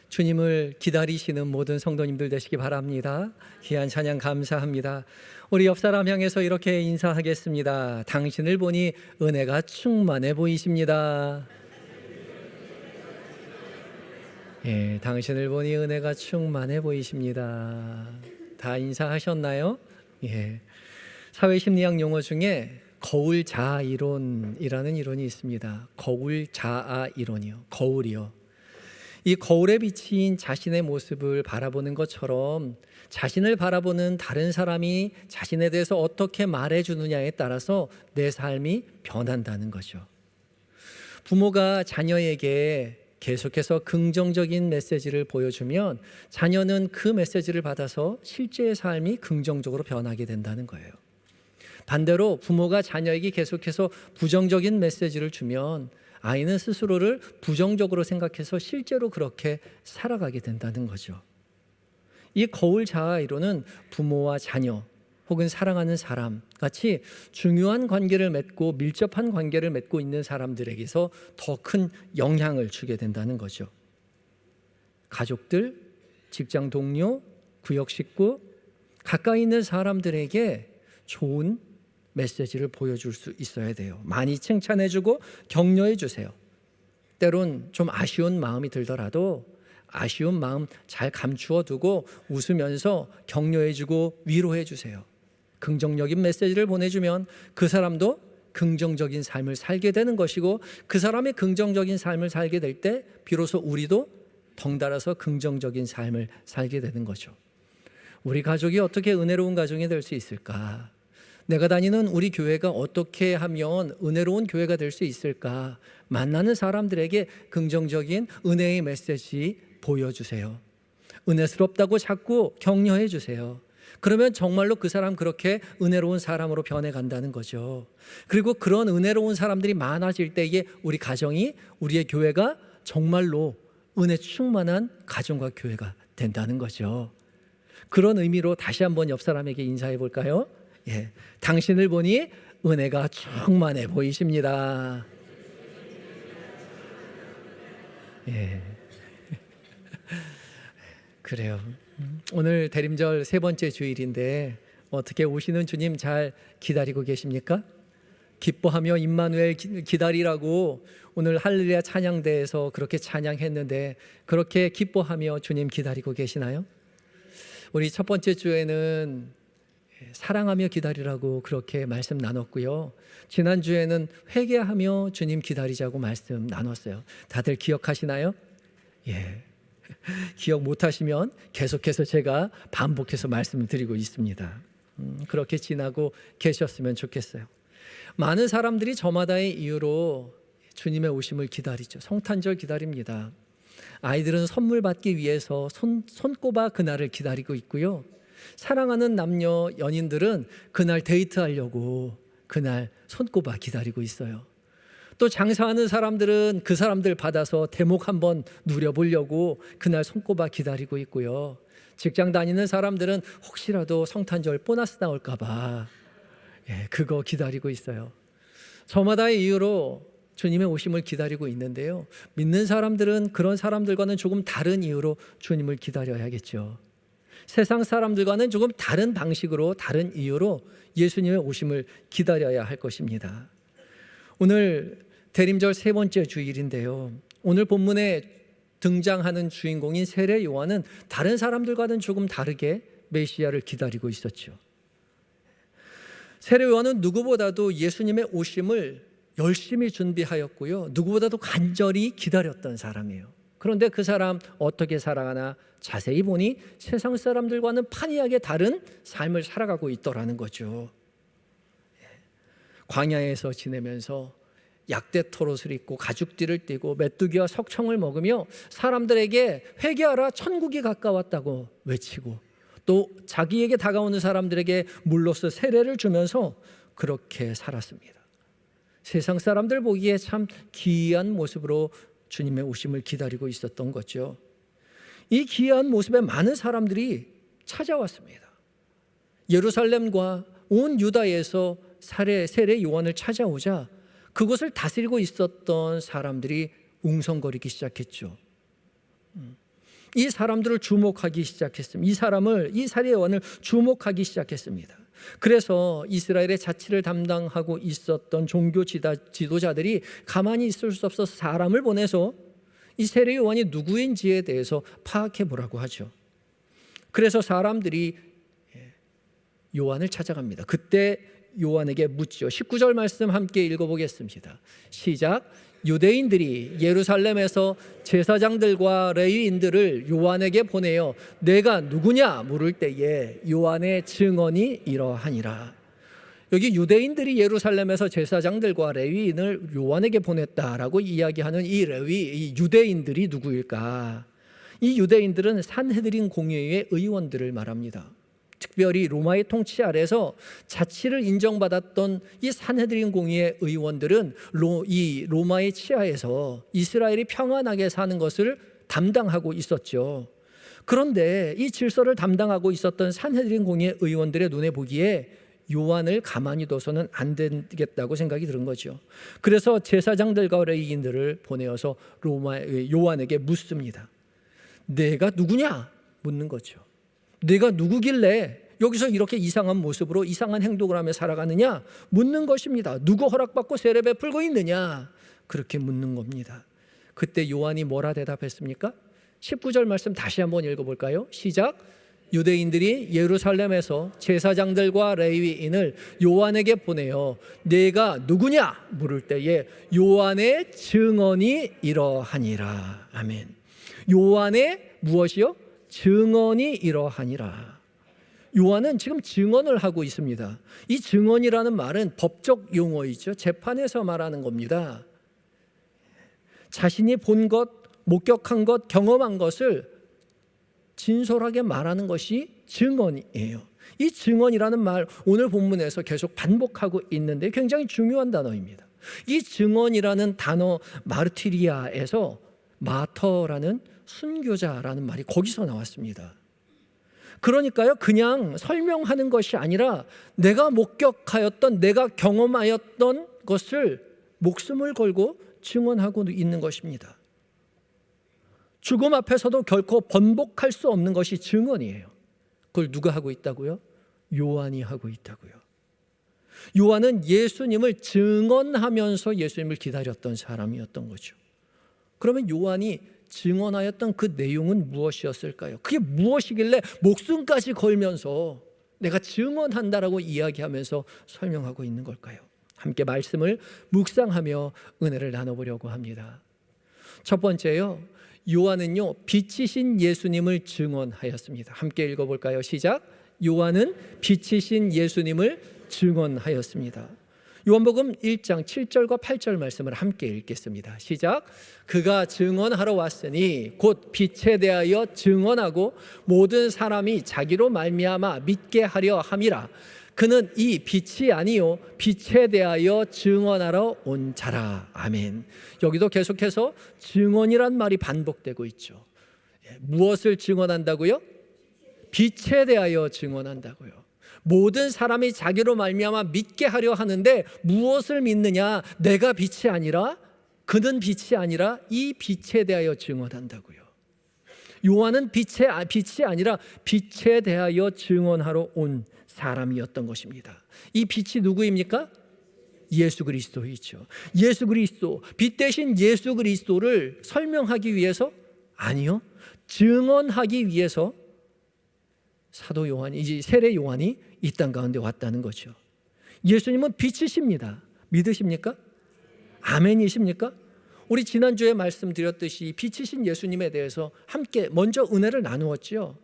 주님을 기다리시는 모든 성도님들 되시기 바랍니다. 귀한 찬양 감사합니다. 우리 옆 사람 향해서 이렇게 인사하겠습니다. 당신을 보니 은혜가 충만해 보이십니다. 예, 당신을 보니 은혜가 충만해 보이십니다. 다 인사하셨나요? 예. 사회심리학 용어 중에 거울 자아 이론이라는 이론이 있습니다. 거울 자아 이론이요. 거울이요. 이 거울에 비친 자신의 모습을 바라보는 것처럼 자신을 바라보는 다른 사람이 자신에 대해서 어떻게 말해주느냐에 따라서 내 삶이 변한다는 거죠. 부모가 자녀에게 계속해서 긍정적인 메시지를 보여주면 자녀는 그 메시지를 받아서 실제의 삶이 긍정적으로 변하게 된다는 거예요. 반대로 부모가 자녀에게 계속해서 부정적인 메시지를 주면 아이는 스스로를 부정적으로 생각해서 실제로 그렇게 살아가게 된다는 거죠. 이 거울 자아 이론은 부모와 자녀 혹은 사랑하는 사람 같이 중요한 관계를 맺고 밀접한 관계를 맺고 있는 사람들에게서 더 큰 영향을 주게 된다는 거죠. 가족들, 직장 동료, 구역 식구, 가까이 있는 사람들에게 좋은 메시지를 보여줄 수 있어야 돼요. 많이 칭찬해주고 격려해 주세요. 때론 좀 아쉬운 마음이 들더라도 아쉬운 마음 잘 감추어 두고 웃으면서 격려해주고 위로해 주세요. 긍정적인 메시지를 보내주면 그 사람도 긍정적인 삶을 살게 되는 것이고 그 사람의 긍정적인 삶을 살게 될 때 비로소 우리도 덩달아서 긍정적인 삶을 살게 되는 거죠. 우리 가족이 어떻게 은혜로운 가정이 될 수 있을까? 내가 다니는 우리 교회가 어떻게 하면 은혜로운 교회가 될 수 있을까? 만나는 사람들에게 긍정적인 은혜의 메시지 보여주세요. 은혜스럽다고 자꾸 격려해 주세요. 그러면 정말로 그 사람 그렇게 은혜로운 사람으로 변해간다는 거죠. 그리고 그런 은혜로운 사람들이 많아질 때에 우리 가정이, 우리의 교회가 정말로 은혜 충만한 가정과 교회가 된다는 거죠. 그런 의미로 다시 한번 옆 사람에게 인사해 볼까요? 예, 당신을 보니 은혜가 충만해 보이십니다. 예, 그래요. 오늘 대림절 세 번째 주일인데 어떻게 오시는 주님 잘 기다리고 계십니까? 기뻐하며 임마누엘 기다리라고 오늘 할렐루야 찬양대에서 그렇게 찬양했는데 그렇게 기뻐하며 주님 기다리고 계시나요? 우리 첫 번째 주에는 사랑하며 기다리라고 그렇게 말씀 나눴고요. 지난주에는 회개하며 주님 기다리자고 말씀 나눴어요. 다들 기억하시나요? 예. 기억 못하시면 계속해서 제가 반복해서 말씀을 드리고 있습니다. 그렇게 지나고 계셨으면 좋겠어요. 많은 사람들이 저마다의 이유로 주님의 오심을 기다리죠. 성탄절 기다립니다. 아이들은 선물 받기 위해서 손꼽아 그날을 기다리고 있고요. 사랑하는 남녀 연인들은 그날 데이트하려고 그날 손꼽아 기다리고 있어요. 또 장사하는 사람들은 그 사람들 받아서 대목 한번 누려보려고 그날 손꼽아 기다리고 있고요. 직장 다니는 사람들은 혹시라도 성탄절 보너스 나올까 봐 그거 기다리고 있어요. 저마다의 이유로 주님의 오심을 기다리고 있는데요. 믿는 사람들은 그런 사람들과는 조금 다른 이유로 주님을 기다려야겠죠. 세상 사람들과는 조금 다른 방식으로 다른 이유로 예수님의 오심을 기다려야 할 것입니다. 오늘 대림절 세 번째 주일인데요. 오늘 본문에 등장하는 주인공인 세례 요한은 다른 사람들과는 조금 다르게 메시아를 기다리고 있었죠. 세례 요한은 누구보다도 예수님의 오심을 열심히 준비하였고요. 누구보다도 간절히 기다렸던 사람이에요. 그런데 그 사람 어떻게 살아가나 자세히 보니 세상 사람들과는 판이하게 다른 삶을 살아가고 있더라는 거죠. 광야에서 지내면서 약대 털옷을 입고 가죽띠를 띠고 메뚜기와 석청을 먹으며 사람들에게 회개하라 천국이 가까웠다고 외치고 또 자기에게 다가오는 사람들에게 물로써 세례를 주면서 그렇게 살았습니다. 세상 사람들 보기에 참 기이한 모습으로 주님의 오심을 기다리고 있었던 거죠. 이 기이한 모습에 많은 사람들이 찾아왔습니다. 예루살렘과 온 유다에서 세례 요한을 찾아오자 그곳을 다스리고 있었던 사람들이 웅성거리기 시작했죠. 이 사람들을 주목하기 시작했습니다. 이 살의 요한을 주목하기 시작했습니다. 그래서 이스라엘의 자치를 담당하고 있었던 종교 지도자들이 가만히 있을 수 없어서 사람을 보내서 이 세례 요한이 누구인지에 대해서 파악해 보라고 하죠. 그래서 사람들이 요한을 찾아갑니다. 그때 요한에게 묻죠. 19절 말씀 함께 읽어보겠습니다. 시작. 유대인들이 예루살렘에서 제사장들과 레위인들을 요한에게 보내어 내가 누구냐 물을 때에 요한의 증언이 이러하니라. 여기 유대인들이 예루살렘에서 제사장들과 레위인을 요한에게 보냈다라고 이야기하는 이 유대인들이 누구일까? 이 유대인들은 산헤드린 공회의 의원들을 말합니다. 특별히 로마의 통치 아래서 자치를 인정받았던 이 산헤드린 공의의 의원들은 이 로마의 치하에서 이스라엘이 평안하게 사는 것을 담당하고 있었죠. 그런데 이 질서를 담당하고 있었던 산헤드린 공의의 의원들의 눈에 보기에 요한을 가만히 둬서는 안 되겠다고 생각이 들은 거죠. 그래서 제사장들과 레위인들을 보내어서 요한에게 묻습니다. 내가 누구냐? 묻는 거죠. 내가 누구길래 여기서 이렇게 이상한 모습으로 이상한 행동을 하며 살아가느냐 묻는 것입니다. 누구 허락받고 세례 베풀고 있느냐 그렇게 묻는 겁니다. 그때 요한이 뭐라 대답했습니까? 19절 말씀 다시 한번 읽어볼까요? 시작. 유대인들이 예루살렘에서 제사장들과 레위인을 요한에게 보내어 내가 누구냐 물을 때에 요한의 증언이 이러하니라. 아멘. 요한의 무엇이요? 증언이 이러하니라. 요한은 지금 증언을 하고 있습니다. 이 증언이라는 말은 법적 용어이죠. 재판에서 말하는 겁니다. 자신이 본 것, 목격한 것, 경험한 것을 진솔하게 말하는 것이 증언이에요. 이 증언이라는 말 오늘 본문에서 계속 반복하고 있는데 굉장히 중요한 단어입니다. 이 증언이라는 단어 마르티리아에서 마터라는 순교자라는 말이 거기서 나왔습니다. 그러니까요, 그냥 설명하는 것이 아니라 내가 목격하였던, 내가 경험하였던 것을 목숨을 걸고 증언하고 있는 것입니다. 죽음 앞에서도 결코 번복할 수 없는 것이 증언이에요. 그걸 누가 하고 있다고요? 요한이 하고 있다고요. 요한은 예수님을 증언하면서 예수님을 기다렸던 사람이었던 거죠. 그러면 요한이 증언하였던 그 내용은 무엇이었을까요? 그게 무엇이길래 목숨까지 걸면서 내가 증언한다라고 이야기하면서 설명하고 있는 걸까요? 함께 말씀을 묵상하며 은혜를 나눠보려고 합니다. 첫 번째요, 요한은요 빛이신 예수님을 증언하였습니다. 함께 읽어볼까요? 시작. 요한은 빛이신 예수님을 증언하였습니다. 요한복음 1장 7절과 8절 말씀을 함께 읽겠습니다. 시작. 그가 증언하러 왔으니 곧 빛에 대하여 증언하고 모든 사람이 자기로 말미암아 믿게 하려 함이라. 그는 이 빛이 아니요 빛에 대하여 증언하러 온 자라. 아멘. 여기도 계속해서 증언이란 말이 반복되고 있죠. 무엇을 증언한다고요? 빛에 대하여 증언한다고요. 모든 사람이 자기로 말미암아 믿게 하려 하는데 무엇을 믿느냐? 내가 빛이 아니라, 그는 빛이 아니라 이 빛에 대하여 증언한다고요. 요한은 빛이 아니라 빛에 대하여 증언하러 온 사람이었던 것입니다. 이 빛이 누구입니까? 예수 그리스도이죠. 예수 그리스도, 빛 대신 예수 그리스도를 설명하기 위해서? 아니요, 증언하기 위해서 사도 요한이, 이제 세례 요한이 이 땅 가운데 왔다는 거죠. 예수님은 빛이십니다. 믿으십니까? 아멘이십니까? 우리 지난주에 말씀드렸듯이 빛이신 예수님에 대해서 함께 먼저 은혜를 나누었죠.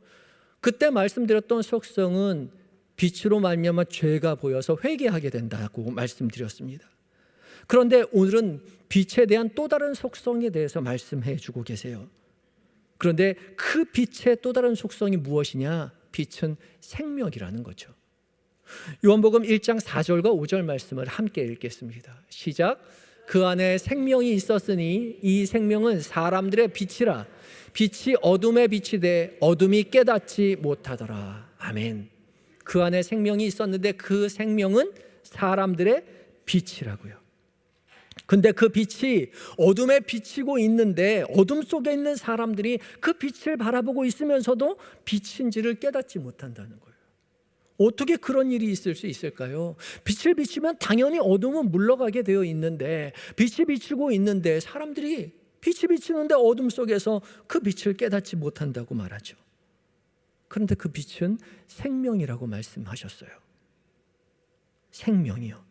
그때 말씀드렸던 속성은 빛으로 말미암아 죄가 보여서 회개하게 된다고 말씀드렸습니다. 그런데 오늘은 빛에 대한 또 다른 속성에 대해서 말씀해 주고 계세요. 그런데 그 빛의 또 다른 속성이 무엇이냐? 빛은 생명이라는 거죠. 요한복음 1장 4절과 5절 말씀을 함께 읽겠습니다. 시작. 그 안에 생명이 있었으니 이 생명은 사람들의 빛이라. 빛이 어둠에 비치되 어둠이 깨닫지 못하더라. 아멘. 그 안에 생명이 있었는데 그 생명은 사람들의 빛이라고요. 근데 그 빛이 어둠에 비치고 있는데 어둠 속에 있는 사람들이 그 빛을 바라보고 있으면서도 빛인지를 깨닫지 못한다는 거예요. 어떻게 그런 일이 있을 수 있을까요? 빛을 비추면 당연히 어둠은 물러가게 되어 있는데, 빛이 비추고 있는데 사람들이 빛이 비추는데 어둠 속에서 그 빛을 깨닫지 못한다고 말하죠. 그런데 그 빛은 생명이라고 말씀하셨어요. 생명이요.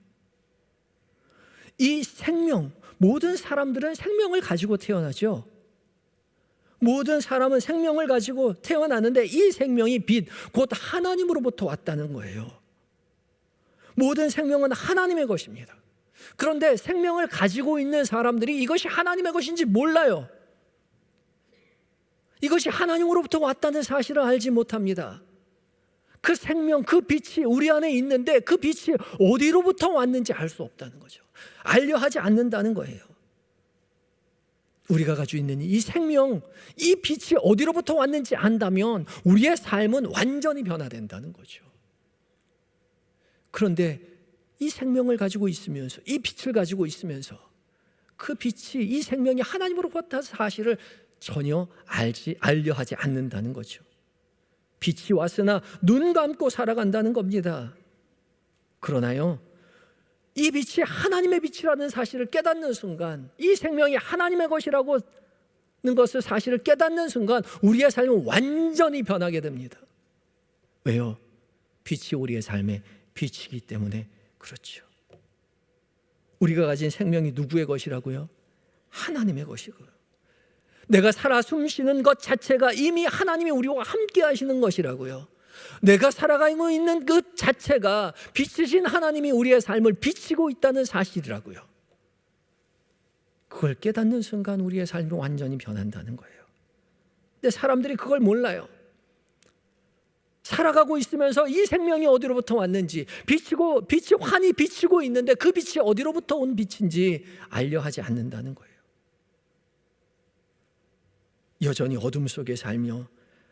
이 생명, 모든 사람들은 생명을 가지고 태어나죠. 모든 사람은 생명을 가지고 태어나는데 이 생명이 빛, 곧 하나님으로부터 왔다는 거예요. 모든 생명은 하나님의 것입니다. 그런데 생명을 가지고 있는 사람들이 이것이 하나님의 것인지 몰라요. 이것이 하나님으로부터 왔다는 사실을 알지 못합니다. 그 생명, 그 빛이 우리 안에 있는데 그 빛이 어디로부터 왔는지 알 수 없다는 거죠. 알려 하지 않는다는 거예요. 우리가 가지고 있는 이 생명, 이 빛이 어디로부터 왔는지 안다면 우리의 삶은 완전히 변화된다는 거죠. 그런데 이 생명을 가지고 있으면서, 이 빛을 가지고 있으면서 그 빛이, 이 생명이 하나님으로부터 왔다는 사실을 전혀 알려 하지 않는다는 거죠. 빛이 왔으나 눈 감고 살아간다는 겁니다. 그러나요, 이 빛이 하나님의 빛이라는 사실을 깨닫는 순간, 이 생명이 하나님의 것이라고 하는 것을 사실을 깨닫는 순간 우리의 삶은 완전히 변하게 됩니다. 왜요? 빛이 우리의 삶의 빛이기 때문에 그렇죠. 우리가 가진 생명이 누구의 것이라고요? 하나님의 것이고요. 내가 살아 숨쉬는 것 자체가 이미 하나님이 우리와 함께 하시는 것이라고요. 내가 살아가고 있는 그 자체가 빛이신 하나님이 우리의 삶을 비치고 있다는 사실이라고요. 그걸 깨닫는 순간 우리의 삶이 완전히 변한다는 거예요. 근데 사람들이 그걸 몰라요. 살아가고 있으면서 이 생명이 어디로부터 왔는지, 빛이 환히 비치고 있는데 그 빛이 어디로부터 온 빛인지 알려 하지 않는다는 거예요. 여전히 어둠 속에 살며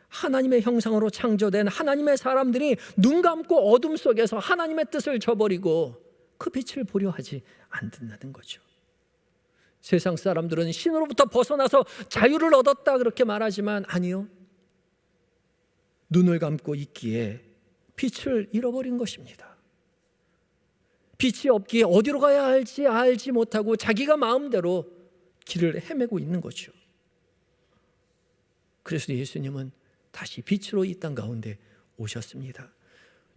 하나님의 형상으로 창조된 하나님의 사람들이 눈 감고 어둠 속에서 하나님의 뜻을 저버리고 그 빛을 보려 하지 않는다는 거죠. 세상 사람들은 신으로부터 벗어나서 자유를 얻었다 그렇게 말하지만 아니요. 눈을 감고 있기에 빛을 잃어버린 것입니다. 빛이 없기에 어디로 가야 할지 알지 못하고 자기가 마음대로 길을 헤매고 있는 거죠. 그래서 예수님은 다시 빛으로 이 땅 가운데 오셨습니다.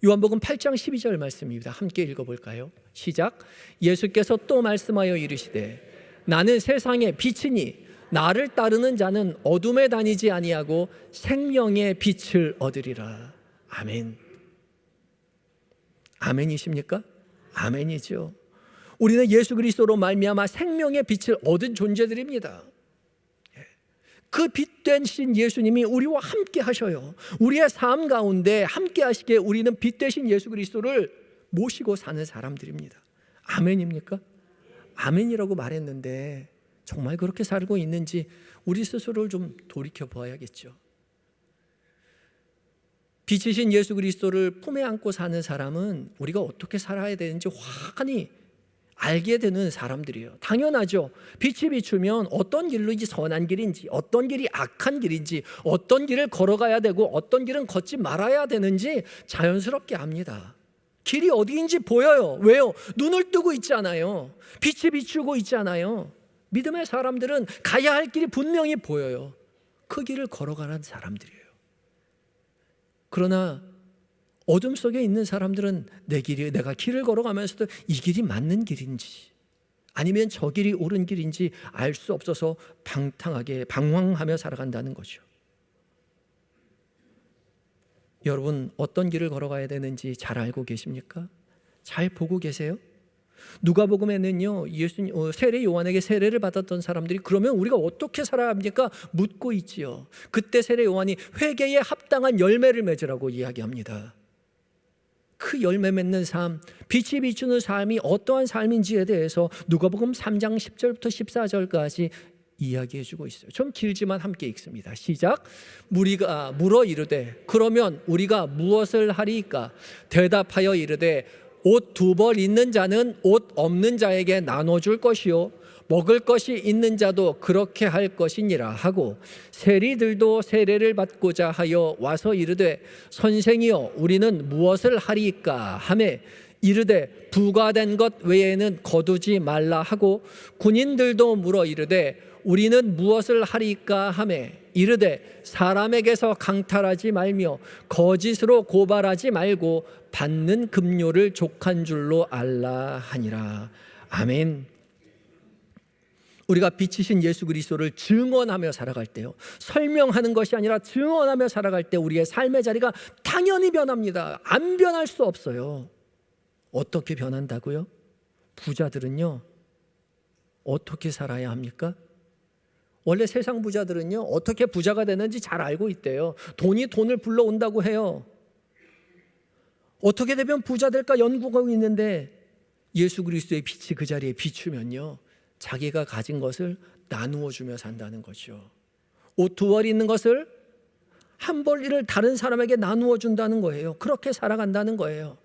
요한복음 8장 12절 말씀입니다. 함께 읽어볼까요? 시작. 예수께서 또 말씀하여 이르시되 나는 세상의 빛이니 나를 따르는 자는 어둠에 다니지 아니하고 생명의 빛을 얻으리라. 아멘. 아멘이십니까? 아멘이죠. 우리는 예수 그리스도로 말미암아 생명의 빛을 얻은 존재들입니다. 그 빛된 신 예수님이 우리와 함께 하셔요. 우리의 삶 가운데 함께 하시기에 우리는 빛 되신 예수 그리스도를 모시고 사는 사람들입니다. 아멘입니까? 아멘이라고 말했는데 정말 그렇게 살고 있는지 우리 스스로를 좀 돌이켜 보아야겠죠. 빛이신 예수 그리스도를 품에 안고 사는 사람은 우리가 어떻게 살아야 되는지 환히 알게 되는 사람들이에요. 당연하죠. 빛이 비추면 어떤 길로 이 선한 길인지, 어떤 길이 악한 길인지, 어떤 길을 걸어가야 되고 어떤 길은 걷지 말아야 되는지 자연스럽게 압니다. 길이 어디인지 보여요. 왜요? 눈을 뜨고 있잖아요. 빛이 비추고 있잖아요. 믿음의 사람들은 가야 할 길이 분명히 보여요. 그 길을 걸어가는 사람들이에요. 그러나 어둠 속에 있는 사람들은 내가 길을 걸어가면서도 이 길이 맞는 길인지 아니면 저 길이 옳은 길인지 알 수 없어서 방황하며 살아간다는 거죠. 여러분 어떤 길을 걸어가야 되는지 잘 알고 계십니까? 잘 보고 계세요? 누가복음에는요, 세례 요한에게 세례를 받았던 사람들이 그러면 우리가 어떻게 살아야 합니까? 묻고 있지요. 그때 세례 요한이 회개에 합당한 열매를 맺으라고 이야기합니다. 그 열매 맺는 삶, 빛이 비추는 삶이 어떠한 삶인지에 대해서 누가복음 3장 10절부터 14절까지 이야기해 주고 있어요. 좀 길지만 함께 읽습니다. 시작. 무리가 물어 이르되 그러면 우리가 무엇을 하리이까? 대답하여 이르되 옷 2벌 있는 자는 옷 없는 자에게 나눠줄 것이요 먹을 것이 있는 자도 그렇게 할 것이니라 하고, 세리들도 세례를 받고자 하여 와서 이르되 선생이여 우리는 무엇을 하리이까 하매 이르되 부과된 것 외에는 거두지 말라 하고, 군인들도 물어 이르되 우리는 무엇을 하리이까 하매 이르되 사람에게서 강탈하지 말며 거짓으로 고발하지 말고 받는 급료를 족한 줄로 알라 하니라. 아멘. 우리가 빛이신 예수 그리스도를 증언하며 살아갈 때요, 설명하는 것이 아니라 증언하며 살아갈 때 우리의 삶의 자리가 당연히 변합니다. 안 변할 수 없어요. 어떻게 변한다고요? 부자들은요 어떻게 살아야 합니까? 원래 세상 부자들은요 어떻게 부자가 되는지 잘 알고 있대요. 돈이 돈을 불러온다고 해요. 어떻게 되면 부자 될까 연구하고 있는데, 예수 그리스도의 빛이 그 자리에 비추면요 자기가 가진 것을 나누어 주며 산다는 거죠. 옷 2벌 있는 것을 한 벌을 다른 사람에게 나누어 준다는 거예요. 그렇게 살아간다는 거예요.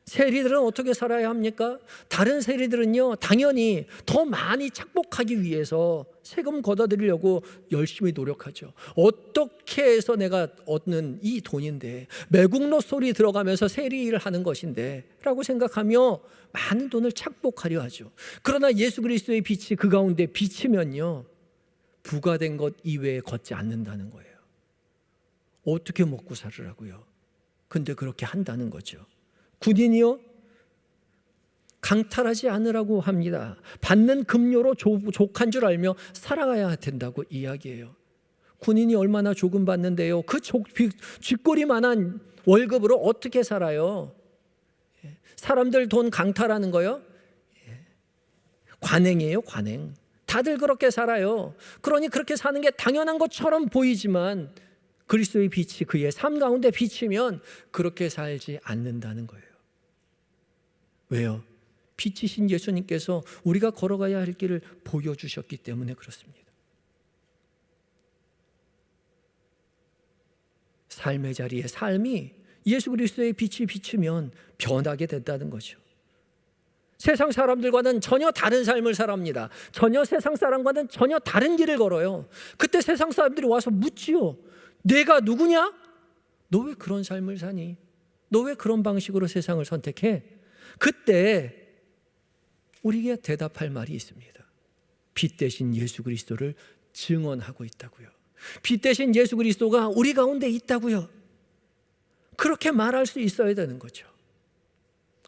세리들은 어떻게 살아야 합니까? 다른 세리들은요 당연히 더 많이 착복하기 위해서 세금 걷어들이려고 열심히 노력하죠. 어떻게 해서 내가 얻는 이 돈인데, 매국노 소리 들어가면서 세리 일을 하는 것인데 라고 생각하며 많은 돈을 착복하려 하죠. 그러나 예수 그리스도의 빛이 그 가운데 비치면요 부과된 것 이외에 걷지 않는다는 거예요. 어떻게 먹고 살으라고요? 근데 그렇게 한다는 거죠. 군인이요 강탈하지 않으라고 합니다. 받는 급료로 족한 줄 알며 살아가야 된다고 이야기해요. 군인이 얼마나 조금 받는데요, 그 쥐꼬리만한 월급으로 어떻게 살아요? 사람들 돈 강탈하는 거요? 관행이에요, 관행. 다들 그렇게 살아요. 그러니 그렇게 사는 게 당연한 것처럼 보이지만 그리스도의 빛이 그의 삶 가운데 비치면 그렇게 살지 않는다는 거예요. 왜요? 빛이신 예수님께서 우리가 걸어가야 할 길을 보여주셨기 때문에 그렇습니다. 삶의 자리에 삶이 예수 그리스도의 빛이 비치면 변하게 된다는 거죠. 세상 사람들과는 전혀 다른 삶을 살합니다. 전혀 세상 사람과는 전혀 다른 길을 걸어요. 그때 세상 사람들이 와서 묻지요. 내가 누구냐? 너 왜 그런 삶을 사니? 너 왜 그런 방식으로 세상을 선택해? 그때 우리에게 대답할 말이 있습니다. 빛 대신 예수 그리스도를 증언하고 있다고요. 빛 대신 예수 그리스도가 우리 가운데 있다고요. 그렇게 말할 수 있어야 되는 거죠.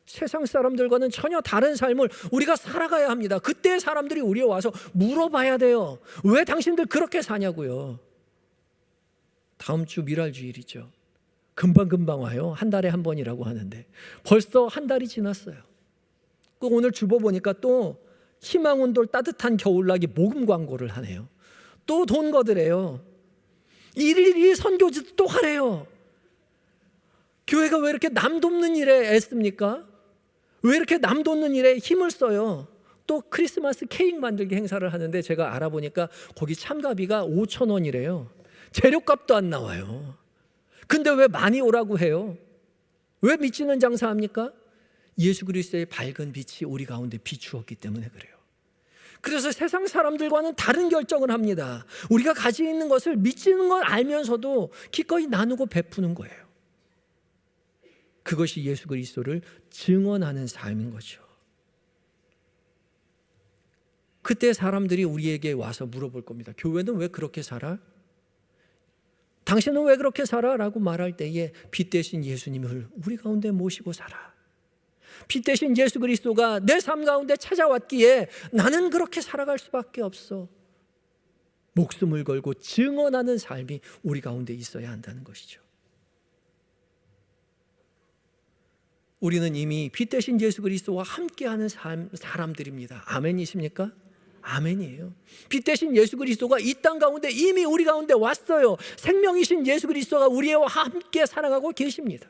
세상 사람들과는 전혀 다른 삶을 우리가 살아가야 합니다. 그때 사람들이 우리에 와서 물어봐야 돼요. 왜 당신들 그렇게 사냐고요. 다음 주 미랄주일이죠. 금방금방 와요. 한 달에 한 번이라고 하는데 벌써 한 달이 지났어요. 오늘 주보 보니까 또 희망온돌 따뜻한 겨울나기 모금 광고를 하네요. 또 돈 거드래요. 일일이 선교지도 또 하래요. 교회가 왜 이렇게 남 돕는 일에 애씁니까? 왜 이렇게 남 돕는 일에 힘을 써요? 또 크리스마스 케이크 만들기 행사를 하는데 제가 알아보니까 거기 참가비가 5,000원이래요. 재료값도 안 나와요. 근데 왜 많이 오라고 해요? 왜 미치는 장사합니까? 예수 그리스도의 밝은 빛이 우리 가운데 비추었기 때문에 그래요. 그래서 세상 사람들과는 다른 결정을 합니다. 우리가 가지고 있는 것을 미치는 걸 알면서도 기꺼이 나누고 베푸는 거예요. 그것이 예수 그리스도를 증언하는 삶인 거죠. 그때 사람들이 우리에게 와서 물어볼 겁니다. 교회는 왜 그렇게 살아? 당신은 왜 그렇게 살아? 라고 말할 때에 빛 대신 예수님을 우리 가운데 모시고 살아. 빛 대신 예수 그리스도가 내 삶 가운데 찾아왔기에 나는 그렇게 살아갈 수밖에 없어. 목숨을 걸고 증언하는 삶이 우리 가운데 있어야 한다는 것이죠. 우리는 이미 빛 대신 예수 그리스도와 함께하는 사람들입니다. 아멘이십니까? 아멘이에요. 빛 대신 예수 그리스도가 이 땅 가운데 이미 우리 가운데 왔어요. 생명이신 예수 그리스도가 우리와 함께 살아가고 계십니다.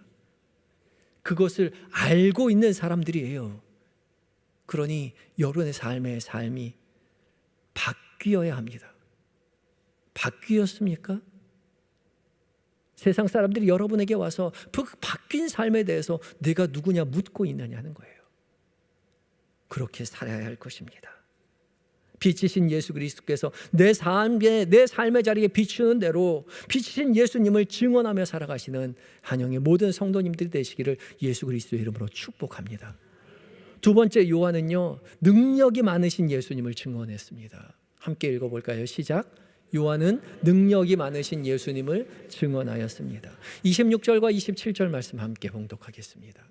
그것을 알고 있는 사람들이에요. 그러니 여러분의 삶이 바뀌어야 합니다. 바뀌었습니까? 세상 사람들이 여러분에게 와서 그 바뀐 삶에 대해서 내가 누구냐 묻고 있느냐는 거예요. 그렇게 살아야 할 것입니다. 빛이신 예수 그리스도께서 내 삶의 자리에 비추는 대로 빛이신 예수님을 증언하며 살아가시는 한영의 모든 성도님들이 되시기를 예수 그리스도의 이름으로 축복합니다. 두 번째, 요한은요, 능력이 많으신 예수님을 증언했습니다. 함께 읽어볼까요? 시작. 요한은 능력이 많으신 예수님을 증언하였습니다. 26절과 27절 말씀 함께 봉독하겠습니다.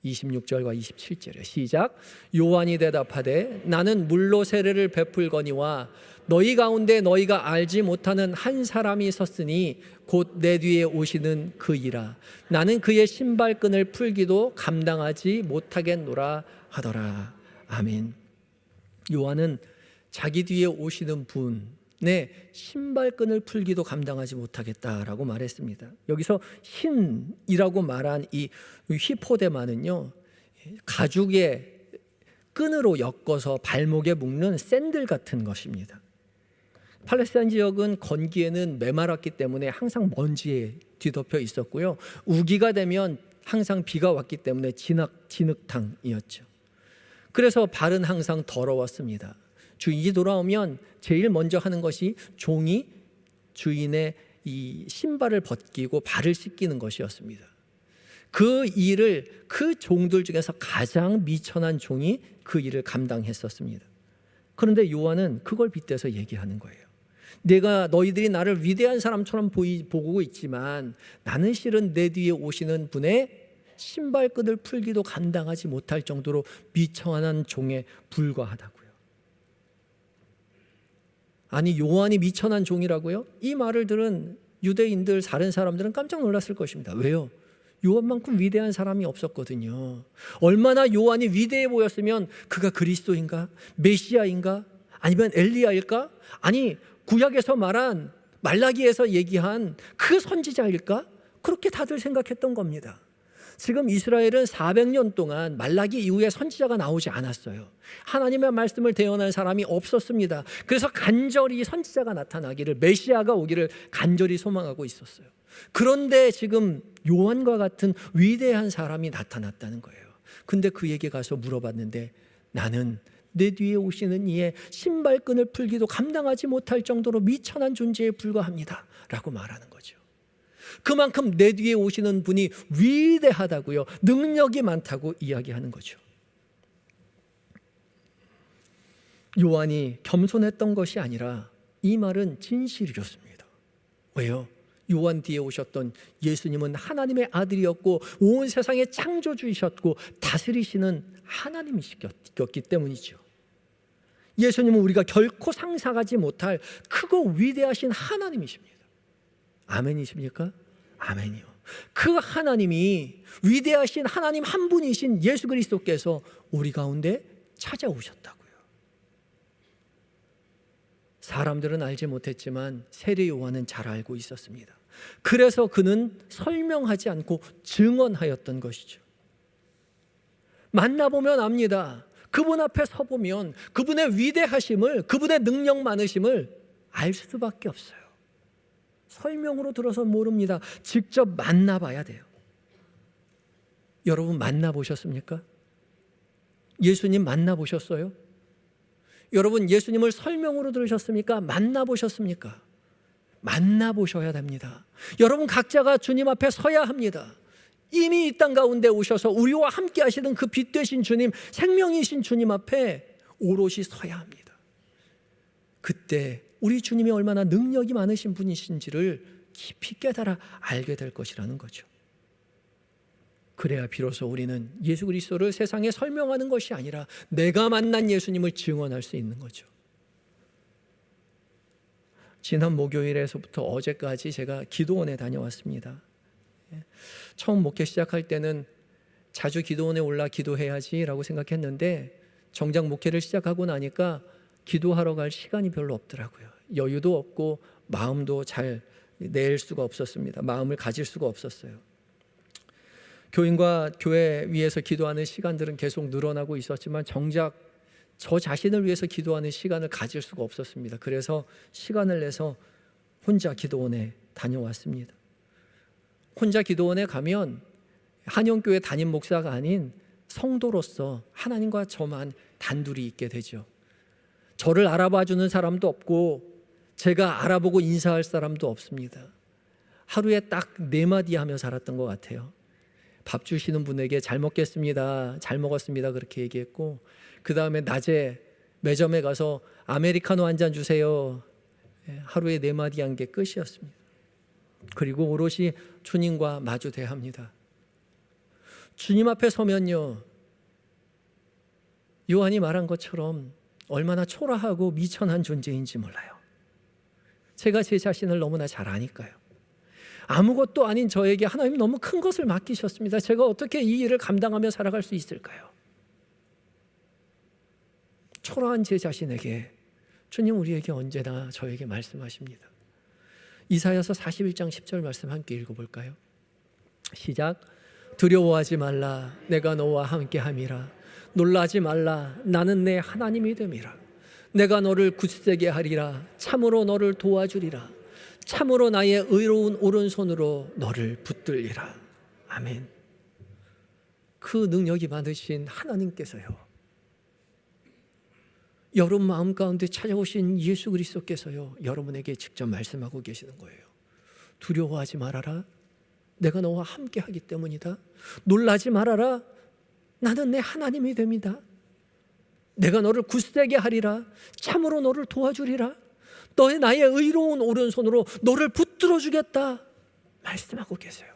26절과 27절에 시작. 요한이 대답하되 나는 물로 세례를 베풀거니와 너희 가운데 너희가 알지 못하는 한 사람이 섰으니 곧 내 뒤에 오시는 그이라. 나는 그의 신발끈을 풀기도 감당하지 못하겠노라 하더라. 아멘. 요한은 자기 뒤에 오시는 분의 신발끈을 풀기도 감당하지 못하겠다라고 말했습니다. 여기서 신이라고 말한 이 휘포데마는요, 가죽의 끈으로 엮어서 발목에 묶는 샌들 같은 것입니다. 팔레스타인 지역은 건기에는 메말랐기 때문에 항상 먼지에 뒤덮여 있었고요, 우기가 되면 항상 비가 왔기 때문에 진흙탕이었죠. 그래서 발은 항상 더러웠습니다. 주인이 돌아오면 제일 먼저 하는 것이 종이 주인의 이 신발을 벗기고 발을 씻기는 것이었습니다. 그 일을 그 종들 중에서 가장 미천한 종이 그 일을 감당했었습니다. 그런데 요한은 그걸 빗대서 얘기하는 거예요. 내가 너희들이 나를 위대한 사람처럼 보고 있지만 나는 실은 내 뒤에 오시는 분의 신발끈을 풀기도 감당하지 못할 정도로 미천한 종에 불과하다고요. 아니, 요한이 미천한 종이라고요? 이 말을 들은 유대인들, 다른 사람들은 깜짝 놀랐을 것입니다. 왜요? 요한만큼 위대한 사람이 없었거든요. 얼마나 요한이 위대해 보였으면 그가 그리스도인가? 메시아인가? 아니면 엘리야일까? 아니, 구약에서 말한 말라기에서 얘기한 그 선지자일까? 그렇게 다들 생각했던 겁니다. 지금 이스라엘은 400년 동안 말라기 이후에 선지자가 나오지 않았어요. 하나님의 말씀을 대언할 사람이 없었습니다. 그래서 간절히 선지자가 나타나기를, 메시아가 오기를 간절히 소망하고 있었어요. 그런데 지금 요한과 같은 위대한 사람이 나타났다는 거예요. 근데 그에게 가서 물어봤는데 나는 내 뒤에 오시는 이의 신발끈을 풀기도 감당하지 못할 정도로 미천한 존재에 불과합니다 라고 말하는 거죠. 그만큼 내 뒤에 오시는 분이 위대하다고요, 능력이 많다고 이야기하는 거죠. 요한이 겸손했던 것이 아니라 이 말은 진실이었습니다. 왜요? 요한 뒤에 오셨던 예수님은 하나님의 아들이었고 온 세상의 창조주이셨고 다스리시는 하나님이셨기 때문이죠. 예수님은 우리가 결코 상상하지 못할 크고 위대하신 하나님이십니다. 아멘이십니까? 아멘이요. 그 하나님이, 위대하신 하나님 한 분이신 예수 그리스도께서 우리 가운데 찾아오셨다고요. 사람들은 알지 못했지만 세례 요한은 잘 알고 있었습니다. 그래서 그는 설명하지 않고 증언하였던 것이죠. 만나보면 압니다. 그분 앞에 서보면 그분의 위대하심을, 그분의 능력 많으심을 알 수밖에 없어요. 설명으로 들어서 모릅니다. 직접 만나봐야 돼요. 여러분 만나보셨습니까? 예수님 만나보셨어요? 여러분 예수님을 설명으로 들으셨습니까? 만나보셨습니까? 만나보셔야 됩니다. 여러분 각자가 주님 앞에 서야 합니다. 이미 이 땅 가운데 오셔서 우리와 함께 하시는 그 빛 되신 주님, 생명이신 주님 앞에 오롯이 서야 합니다. 그때 우리 주님이 얼마나 능력이 많으신 분이신지를 깊이 깨달아 알게 될 것이라는 거죠. 그래야 비로소 우리는 예수 그리스도를 세상에 설명하는 것이 아니라 내가 만난 예수님을 증언할 수 있는 거죠. 지난 목요일에서부터 어제까지 제가 기도원에 다녀왔습니다. 처음 목회 시작할 때는 자주 기도원에 올라 기도해야지라고 생각했는데 정작 목회를 시작하고 나니까 기도하러 갈 시간이 별로 없더라고요. 여유도 없고 마음도 잘 낼 수가 없었습니다. 마음을 가질 수가 없었어요. 교인과 교회 위해서 기도하는 시간들은 계속 늘어나고 있었지만 정작 저 자신을 위해서 기도하는 시간을 가질 수가 없었습니다. 그래서 시간을 내서 혼자 기도원에 다녀왔습니다. 혼자 기도원에 가면 한영교회 담임 목사가 아닌 성도로서 하나님과 저만 단둘이 있게 되죠. 저를 알아봐주는 사람도 없고 제가 알아보고 인사할 사람도 없습니다. 하루에 딱 4마디 하며 살았던 것 같아요. 밥 주시는 분에게 잘 먹겠습니다, 잘 먹었습니다 그렇게 얘기했고, 그 다음에 낮에 매점에 가서 아메리카노 한 잔 주세요. 하루에 4마디 한 게 끝이었습니다. 그리고 오롯이 주님과 마주 대합니다. 주님 앞에 서면요, 요한이 말한 것처럼 얼마나 초라하고 미천한 존재인지 몰라요. 제가 제 자신을 너무나 잘 아니까요. 아무것도 아닌 저에게 하나님 너무 큰 것을 맡기셨습니다. 제가 어떻게 이 일을 감당하며 살아갈 수 있을까요? 초라한 제 자신에게 주님 우리에게 언제나 저에게 말씀하십니다. 이사야서 41장 10절 말씀 함께 읽어볼까요? 시작. 두려워하지 말라, 내가 너와 함께함이라. 놀라지 말라, 나는 내 하나님이 됨이라. 내가 너를 굳세게 하리라. 참으로 너를 도와주리라. 참으로 나의 의로운 오른손으로 너를 붙들리라. 아멘. 그 능력이 많으신 하나님께서요, 여러분 마음 가운데 찾아오신 예수 그리스도께서요, 여러분에게 직접 말씀하고 계시는 거예요. 두려워하지 말아라, 내가 너와 함께 하기 때문이다. 놀라지 말아라, 나는 내 하나님이 됩니다. 내가 너를 굳세게 하리라. 참으로 너를 도와주리라. 너의 나의 의로운 오른손으로 너를 붙들어 주겠다 말씀하고 계세요.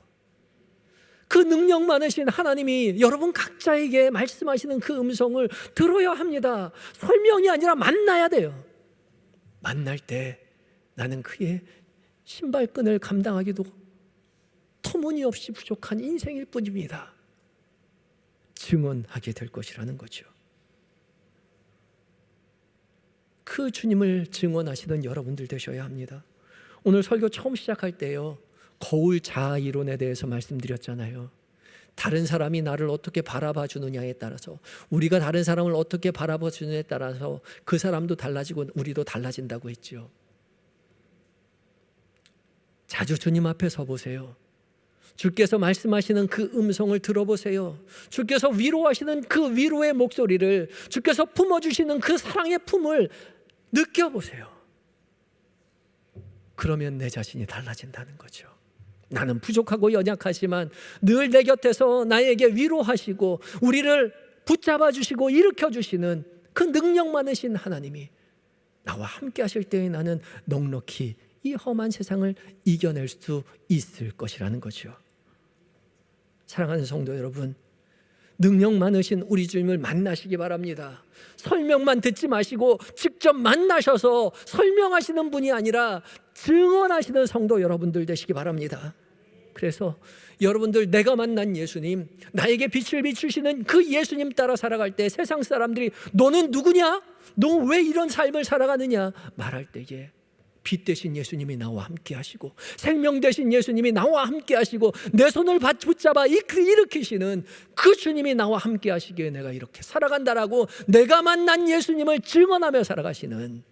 그 능력 많으신 하나님이 여러분 각자에게 말씀하시는 그 음성을 들어야 합니다. 설명이 아니라 만나야 돼요. 만날 때 나는 그의 신발끈을 감당하기도 터무니없이 부족한 인생일 뿐입니다. 증언하게 될 것이라는 거죠. 그 주님을 증언하시는 여러분들 되셔야 합니다. 오늘 설교 처음 시작할 때요, 거울 자아 이론에 대해서 말씀드렸잖아요. 다른 사람이 나를 어떻게 바라봐 주느냐에 따라서, 우리가 다른 사람을 어떻게 바라봐 주느냐에 따라서 그 사람도 달라지고 우리도 달라진다고 했죠. 자주 주님 앞에 서 보세요. 주께서 말씀하시는 그 음성을 들어보세요. 주께서 위로하시는 그 위로의 목소리를, 주께서 품어주시는 그 사랑의 품을 느껴보세요. 그러면 내 자신이 달라진다는 거죠. 나는 부족하고 연약하지만 늘 내 곁에서 나에게 위로하시고 우리를 붙잡아 주시고 일으켜 주시는 그 능력 많으신 하나님이 나와 함께 하실 때에 나는 넉넉히 이 험한 세상을 이겨낼 수 있을 것이라는 거죠. 사랑하는 성도 여러분, 능력 많으신 우리 주님을 만나시기 바랍니다. 설명만 듣지 마시고 직접 만나셔서 설명하시는 분이 아니라 증언하시는 성도 여러분들 되시기 바랍니다. 그래서 여러분들, 내가 만난 예수님, 나에게 빛을 비추시는 그 예수님 따라 살아갈 때 세상 사람들이 너는 누구냐? 너 왜 이런 삶을 살아가느냐? 말할 때에 빛 되신 예수님이 나와 함께 하시고 생명 되신 예수님이 나와 함께 하시고 내 손을 붙잡아 일으키시는 그 주님이 나와 함께 하시기에 내가 이렇게 살아간다라고 내가 만난 예수님을 증언하며 살아가시는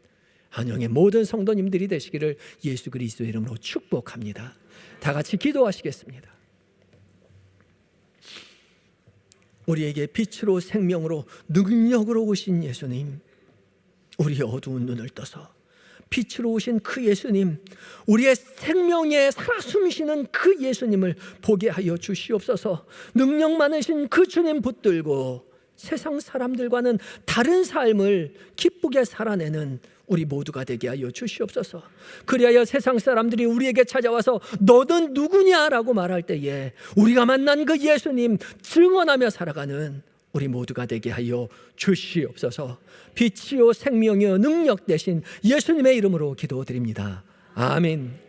한영의 모든 성도님들이 되시기를 예수 그리스도의 이름으로 축복합니다. 다 같이 기도하시겠습니다. 우리에게 빛으로 생명으로 능력으로 오신 예수님, 우리의 어두운 눈을 떠서 빛으로 오신 그 예수님, 우리의 생명에 살아 숨쉬는 그 예수님을 보게 하여 주시옵소서. 능력 많으신 그 주님 붙들고 세상 사람들과는 다른 삶을 기쁘게 살아내는 우리 모두가 되게 하여 주시옵소서. 그리하여 세상 사람들이 우리에게 찾아와서 너는 누구냐라고 말할 때에 우리가 만난 그 예수님 증언하며 살아가는 우리 모두가 되게 하여 주시옵소서. 빛이요 생명이요 능력 되신 예수님의 이름으로 기도드립니다. 아멘.